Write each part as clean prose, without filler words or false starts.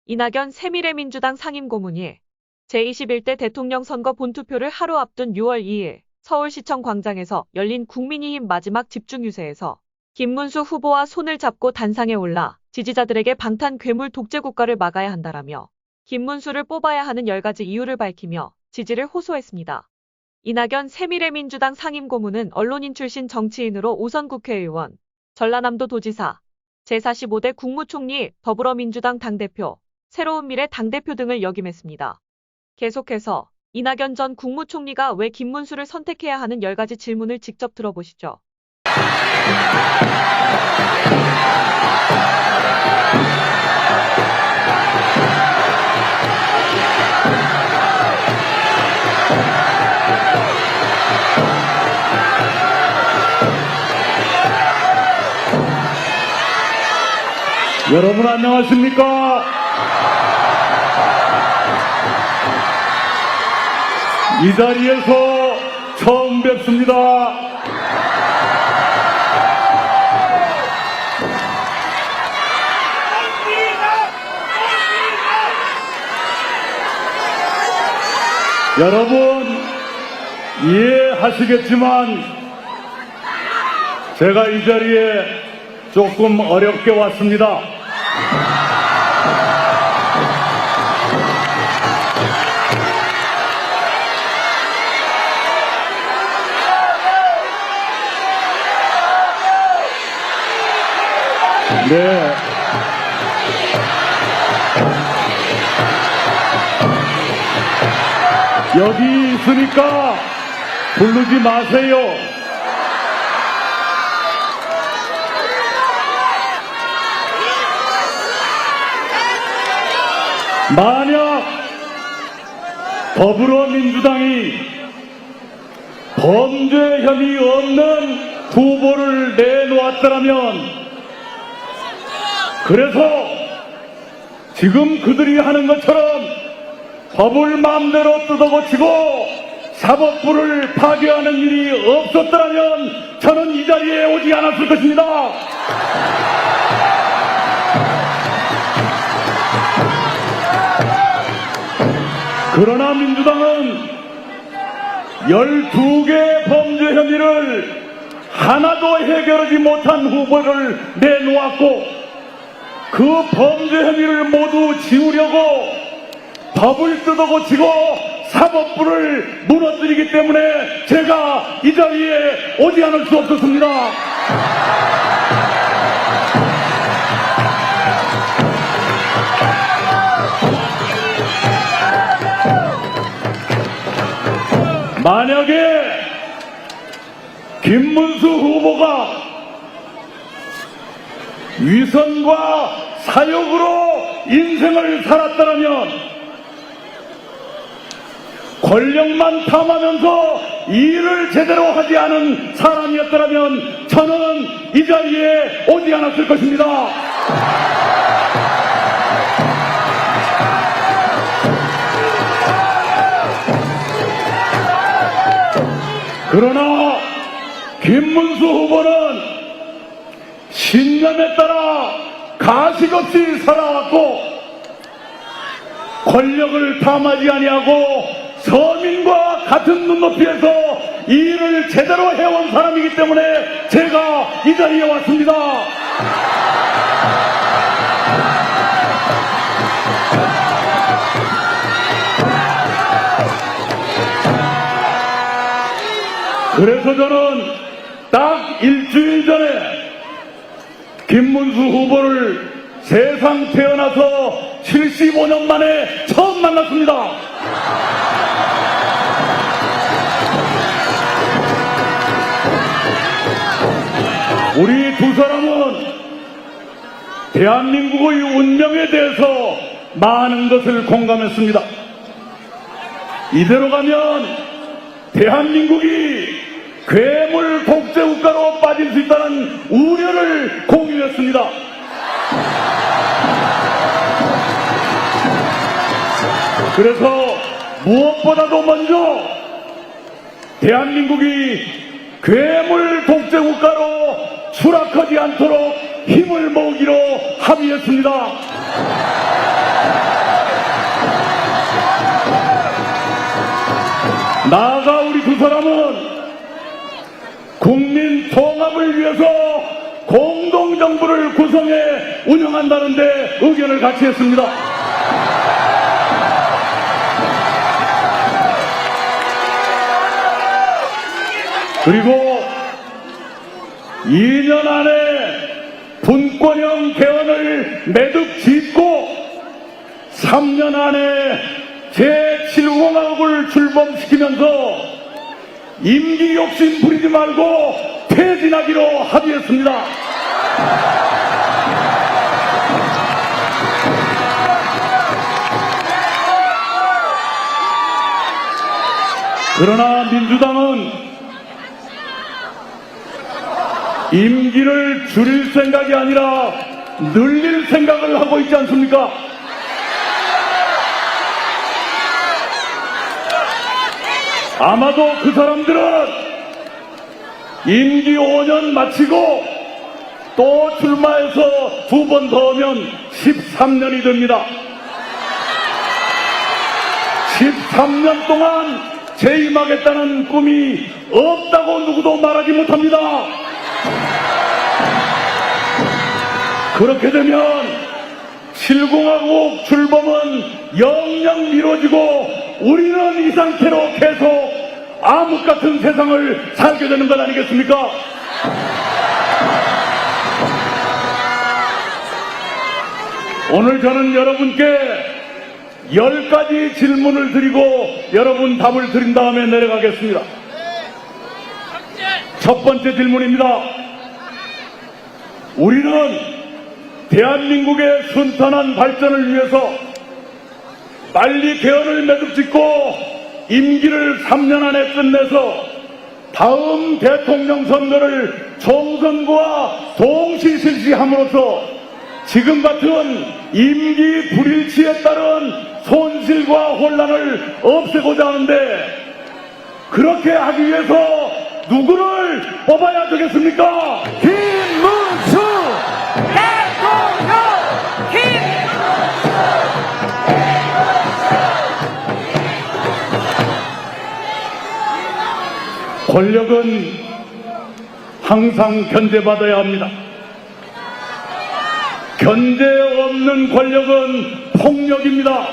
이낙연 새미래민주당 상임고문이 제21대 대통령 선거 본투표를 하루 앞둔 6월 2일 서울시청 광장에서 열린 국민의힘 마지막 집중유세에서 김문수 후보와 손을 잡고 단상에 올라 지지자들에게 방탄 괴물 독재 국가를 막아야 한다라며 김문수를 뽑아야 하는 10가지 이유를 밝히며 지지를 호소했습니다. 이낙연 새미래민주당 상임고문은 언론인 출신 정치인으로 5선 국회의원, 전라남도 도지사, 제45대 국무총리, 더불어민주당 당대표, 새로운 미래 당대표 등을 역임했습니다. 계속해서 이낙연 전 국무총리가 왜 김문수를 선택해야 하는 10가지 질문을 직접 들어보시죠. 여러분 안녕하십니까? 이 자리에서 처음 뵙습니다. 여러분 이해하시겠지만 제가 이 자리에 조금 어렵게 왔습니다. 네. 여기 있으니까 부르지 마세요. 만약 더불어민주당이 범죄 혐의 없는 후보를 내놓았더라면, 그래서 지금 그들이 하는 것처럼 법을 마음대로 뜯어고치고 사법부를 파괴하는 일이 없었더라면 저는 이 자리에 오지 않았을 것입니다. 그러나 민주당은 12개의 범죄 혐의를 하나도 해결하지 못한 후보를 내놓았고, 그 범죄 혐의를 모두 지우려고 법을 뜯어고치고 사법부를 무너뜨리기 때문에 제가 이 자리에 오지 않을 수 없었습니다. 만약에 김문수 후보가 위선과 사욕으로 인생을 살았다면, 권력만 탐하면서 일을 제대로 하지 않은 사람이었다면 저는 이 자리에 오지 않았을 것입니다. 그러나 김문수 후보는 신념에 따라 가식 없이 살아왔고, 권력을 탐하지 아니하고 서민과 같은 눈높이에서 일을 제대로 해온 사람이기 때문에 제가 이 자리에 왔습니다. 그래서 저는 딱 일주일 전에 김문수 후보를 세상 태어나서 75년 만에 처음 만났습니다. 우리 두 사람은 대한민국의 운명에 대해서 많은 것을 공감했습니다. 이대로 가면 대한민국이 괴물 독재 국가로 빠질 수 있다는 우려를 공유했습니다. 그래서 무엇보다도 먼저 대한민국이 괴물 독재 국가로 추락하지 않도록 힘을 모으기로 합의했습니다. 두 사람은 국민 통합을 위해서 공동정부를 구성해 운영한다는데 의견을 같이 했습니다. 그리고 2년 안에 분권형 개헌을 매듭 짓고 3년 안에 제7공화국을 출범시키면서 임기 욕심 부리지 말고 퇴진하기로 합의했습니다. 그러나 민주당은 임기를 줄일 생각이 아니라 늘릴 생각을 하고 있지 않습니까? 아마도 그 사람들은 임기 5년 마치고 또 출마해서 2번 더 오면 13년이 됩니다. 13년 동안 재임하겠다는 꿈이 없다고 누구도 말하지 못합니다. 그렇게 되면 7공화국 출범은 영영 미뤄지고 우리는 이 상태로 계속 암흑 같은 세상을 살게 되는 것 아니겠습니까? 오늘 저는 여러분께 10가지 질문을 드리고 여러분 답을 드린 다음에 내려가겠습니다. 첫 번째 질문입니다. 우리는 대한민국의 순탄한 발전을 위해서 빨리 개헌을 매듭짓고 임기를 3년 안에 끝내서 다음 대통령 선거를 총선과 동시 실시함으로써 지금 같은 임기 불일치에 따른 손실과 혼란을 없애고자 하는데 그렇게 하기 위해서 누구를 뽑아야 되겠습니까? 김문수 대통령! 권력은 항상 견제받아야 합니다. 견제 없는 권력은 폭력입니다.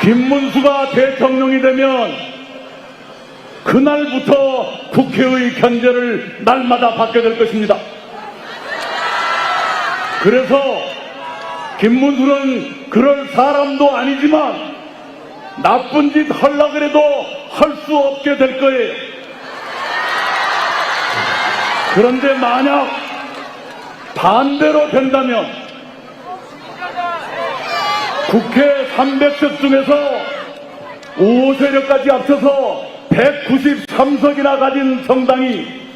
김문수가 대통령이 되면 그날부터 국회의 견제를 날마다 받게 될 것입니다. 그래서 김문수는 그럴 사람도 아니지만 나쁜 짓 하려고 해도 할 수 없게 될 거예요. 그런데 만약 반대로 된다면 국회 300석 중에서 우세력까지 합쳐서 193석이나 가진 정당이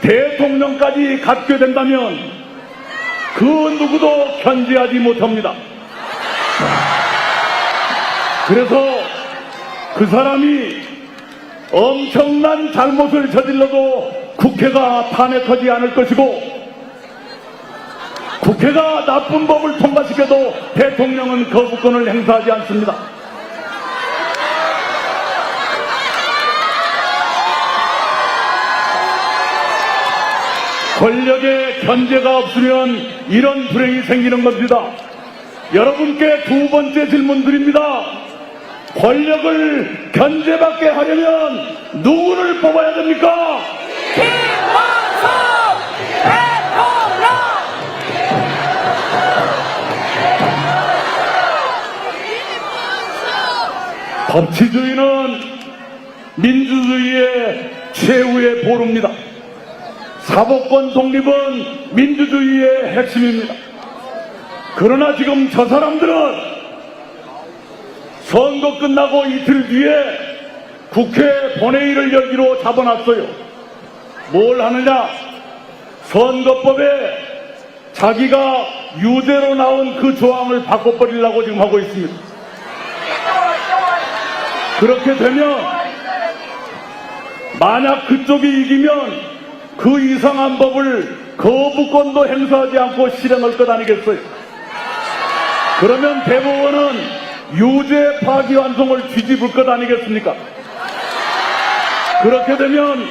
대통령까지 갖게 된다면 그 누구도 견제하지 못합니다. 그래서 그 사람이 엄청난 잘못을 저질러도 국회가 탄핵하지 않을 것이고 국회가 나쁜 법을 통과시켜도 대통령은 거부권을 행사하지 않습니다. 권력의 견제가 없으면 이런 불행이 생기는 겁니다. 여러분께 두 번째 질문 드립니다. 권력을 견제받게 하려면 누구를 뽑아야 됩니까? 김문수 대통령! 법치주의는 민주주의의 최후의 보루입니다. 사법권 독립은 민주주의의 핵심입니다. 그러나 지금 저 사람들은 선거 끝나고 이틀 뒤에 국회 본회의를 열기로 잡아놨어요. 뭘 하느냐? 선거법에 자기가 유죄로 나온 그 조항을 바꿔버리려고 지금 하고 있습니다. 그렇게 되면 만약 그쪽이 이기면 그 이상한 법을 거부권도 행사하지 않고 실행할 것 아니겠어요? 그러면 대법원은 유죄 파기환송을 뒤집을 것 아니겠습니까? 그렇게 되면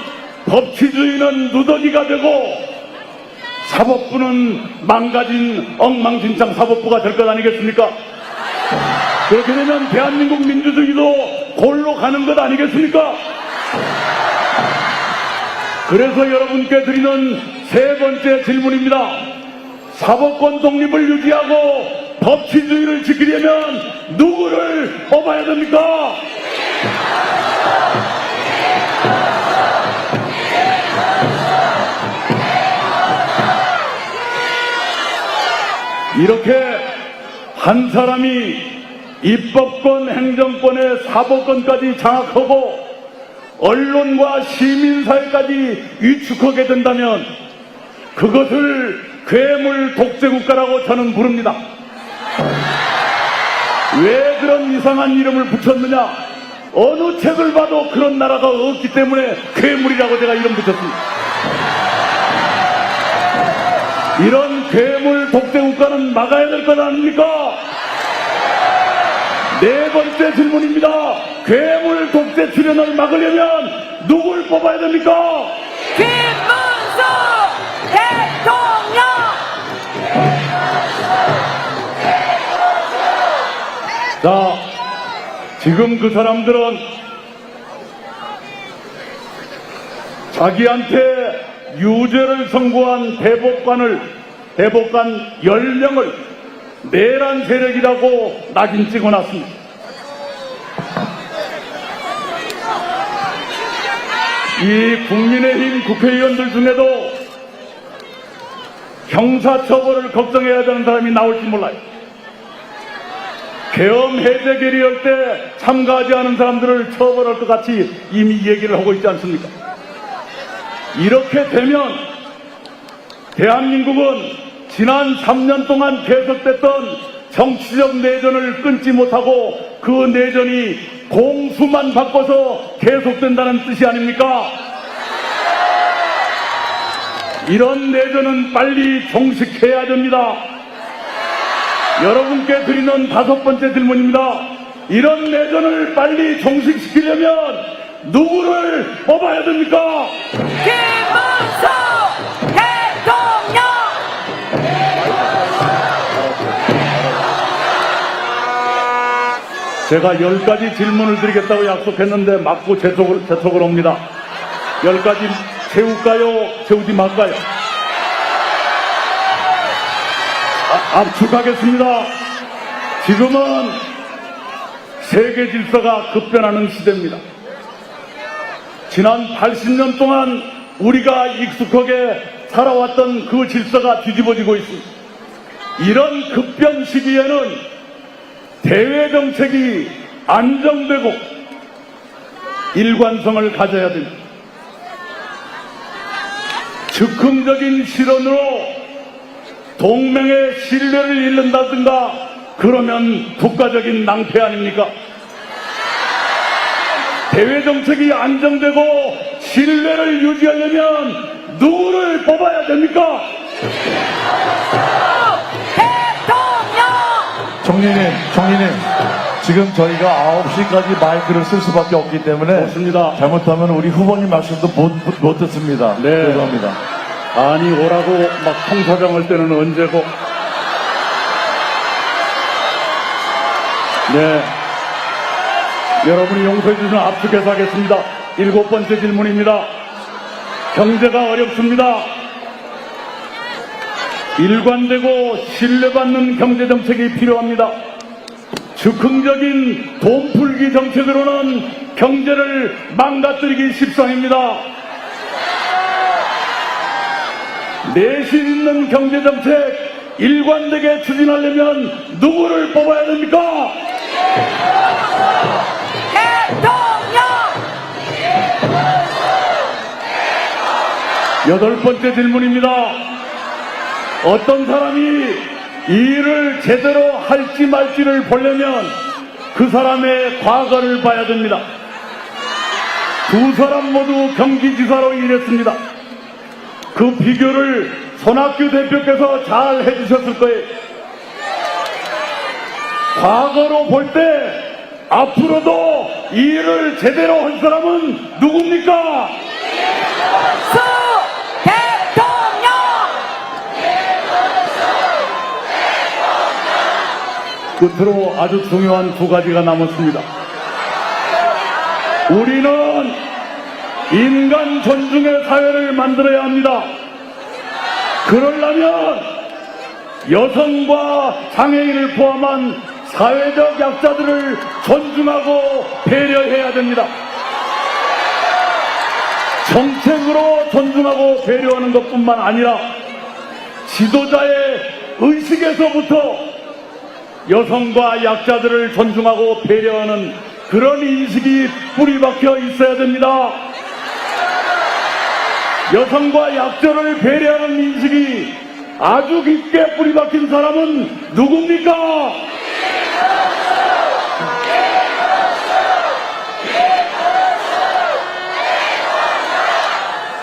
법치주의는 누더기가 되고 사법부는 망가진 엉망진창 사법부가 될 것 아니겠습니까? 그렇게 되면 대한민국 민주주의도 골로 가는 것 아니겠습니까? 그래서 여러분께 드리는 세 번째 질문입니다. 사법권 독립을 유지하고 법치주의를 지키려면 누구를 뽑아야 됩니까? 이렇게 한 사람이 입법권, 행정권의 사법권까지 장악하고 언론과 시민사회까지 위축하게 된다면 그것을 괴물 독재국가라고 저는 부릅니다. 왜 그런 이상한 이름을 붙였느냐? 어느 책을 봐도 그런 나라가 없기 때문에 괴물이라고 제가 이름 붙였습니다. 이런 괴물 독재국가는 막아야 될 것 아닙니까? 네 번째 질문입니다. 괴물 독재 출현을 막으려면 누굴 뽑아야 됩니까? 김문수 대통령! 자, 지금 그 사람들은 자기한테 유죄를 선고한 대법관 10명을 내란 세력이라고 낙인 찍어놨습니다. 이 국민의힘 국회의원들 중에도 형사처벌을 걱정해야 되는 사람이 나올지 몰라요. 계엄 해제 결의할 때 참가하지 않은 사람들을 처벌할 것 같이 이미 얘기를 하고 있지 않습니까? 이렇게 되면 대한민국은 지난 3년 동안 계속됐던 정치적 내전을 끊지 못하고 그 내전이 공수만 바꿔서 계속된다는 뜻이 아닙니까? 이런 내전은 빨리 종식해야 됩니다. 여러분께 드리는 5번째 질문입니다. 이런 내전을 빨리 종식시키려면 누구를 뽑아야 됩니까? 김문수 대통령! 제가 10가지 질문을 드리겠다고 약속했는데 맞고 재촉을 옵니다. 10가지 채울까요? 채우지 말까요? 압축하겠습니다. 지금은 세계 질서가 급변하는 시대입니다. 지난 80년 동안 우리가 익숙하게 살아왔던 그 질서가 뒤집어지고 있습니다. 이런 급변 시기에는 대외 정책이 안정되고 일관성을 가져야 됩니다. 즉흥적인 실언으로 동맹의 신뢰를 잃는다든가 그러면 국가적인 낭패 아닙니까? 대외 정책이 안정되고 신뢰를 유지하려면 누구를 뽑아야 됩니까? 총리님, 지금 저희가 9시까지 마이크를 쓸 수밖에 없기 때문에 좋습니다. 잘못하면 우리 후보님 말씀도 못 듣습니다. 네. 죄송합니다. 아니 오라고 막 통사정할 때는 언제고. 네, 여러분이 용서해 주시면 압축해서 하겠습니다. 7번째 질문입니다. 경제가 어렵습니다. 일관되고 신뢰받는 경제정책이 필요합니다. 즉흥적인 돈풀기 정책으로는 경제를 망가뜨리기 십상입니다. 내실 있는 경제정책 일관되게 추진하려면 누구를 뽑아야 됩니까? 대통령! 8번째 질문입니다. 어떤 사람이 이 일을 제대로 할지 말지를 보려면 그 사람의 과거를 봐야 됩니다. 두 사람 모두 경기지사로 일했습니다. 그 비교를 손학규 대표께서 잘 해주셨을 거예요. 과거로 볼 때 앞으로도 이 일을 제대로 할 사람은 누굽니까? 수 대통령. 끝으로 아주 중요한 두 가지가 남았습니다. 우리는 인간 존중의 사회를 만들어야 합니다. 그러려면 여성과 장애인을 포함한 사회적 약자들을 존중하고 배려해야 됩니다. 정책으로 존중하고 배려하는 것뿐만 아니라 지도자의 의식에서부터 여성과 약자들을 존중하고 배려하는 그런 인식이 뿌리박혀 있어야 됩니다. 여성과 약자를 배려하는 인식이 아주 깊게 뿌리박힌 사람은 누굽니까?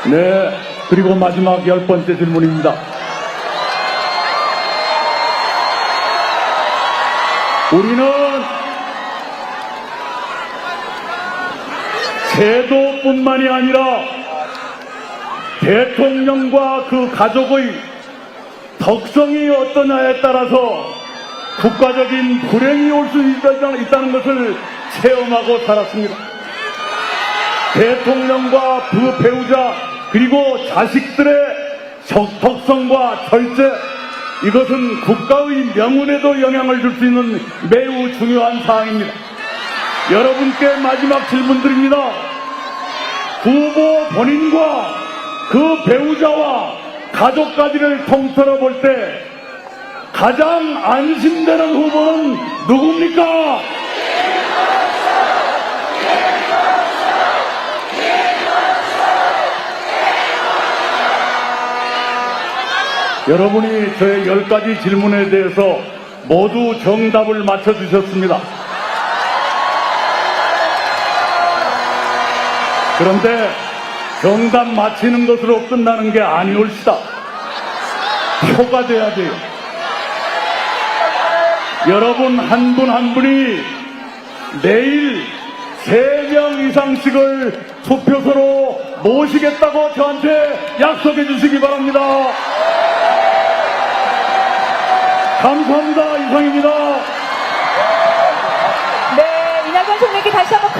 네, 그리고 마지막 10번째 질문입니다. 우리는 제도뿐만이 아니라 대통령과 그 가족의 덕성이 어떠냐에 따라서 국가적인 불행이 올 수 있다는 것을 체험하고 살았습니다. 대통령과 그 배우자 그리고 자식들의 덕성과 절제, 이것은 국가의 명운에도 영향을 줄 수 있는 매우 중요한 사항입니다. 여러분께 마지막 질문드립니다. 후보 본인과 그 배우자와 가족까지를 통틀어 볼 때 가장 안심되는 후보는 누굽니까? 여러분이 저의 10가지 질문에 대해서 모두 정답을 맞춰주셨습니다. 그런데 정답 맞히는 것으로 끝나는 게 아니올시다. 표가 돼야 돼요. 여러분 한 분 한 분이 내일 3명 이상씩을 투표소로 모시겠다고 저한테 약속해 주시기 바랍니다. 감사합니다. 이상입니다. 네, 이낙연 총리께 다시 한번 큰